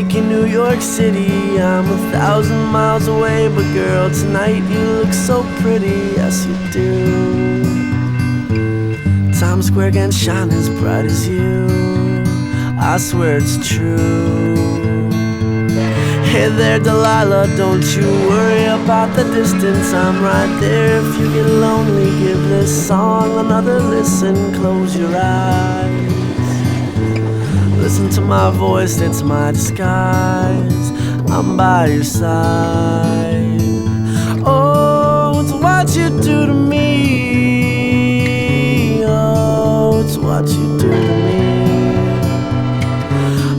like in New York City. I'm 1,000 miles away, but girl, tonight you look so pretty, yes you do. Times Square can't shine as bright as you, I swear it's true. Hey there Delilah, don't you worry about the distance, I'm right there. If you get lonely, give this song another listen. Close your eyes, listen to my voice, it's my disguise. I'm by your side. Oh, it's what you do to me. Oh, it's what you do to me.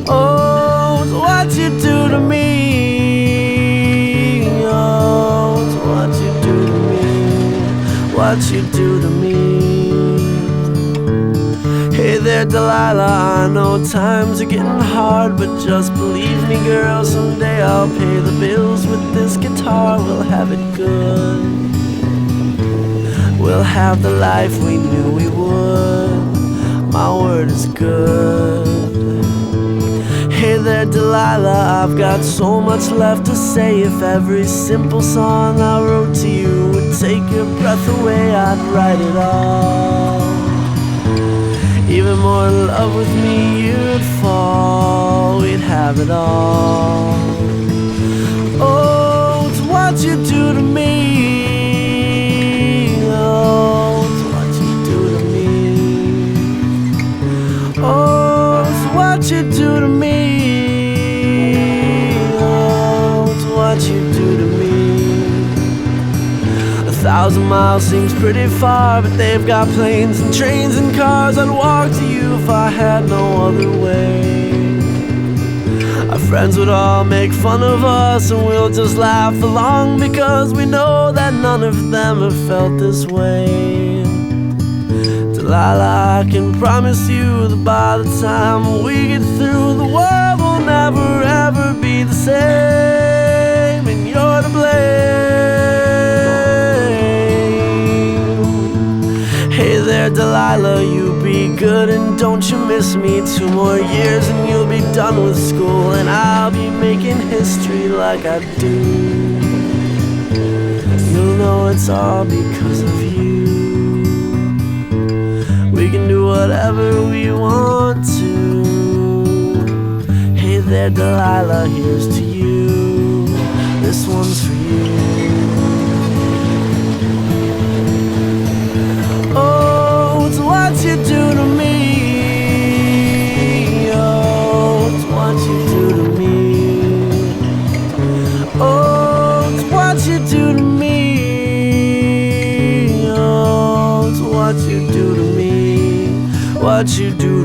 Oh, it's what you do to me. Oh, it's what you do to me. What you do to me. Hey there Delilah, I know times are getting hard, but just believe me girl, someday I'll pay the bills with this guitar. We'll have it good, we'll have the life we knew we would. My word is good. Hey there Delilah, I've got so much left to say. If every simple song I wrote to you would take your breath away, I'd write it all. Even more in love with me you'd fall, we'd have it all. Oh, it's what you do to me. Oh, it's what you do to me. Oh, it's what you do to me. Oh, it's what you do to me. 1,000 miles seems pretty far, but they've got planes and trains and cars. I'd walk to you if I had no other way. Our friends would all make fun of us, and we'll just laugh along, because we know that none of them have felt this way. Delilah, I can promise you that by the time we get through, the world will never ever be the same, and you're to blame. Hey there Delilah, you be good and don't you miss me. 2 more years and you'll be done with school, and I'll be making history like I do. You'll know it's all because of you. We can do whatever we want to. Hey there Delilah, here's to you. This one's for you. Oh, it's what you do to me. Oh, it's what you do to me. Oh, it's what you do to me. Oh, it's what you do to me. What you do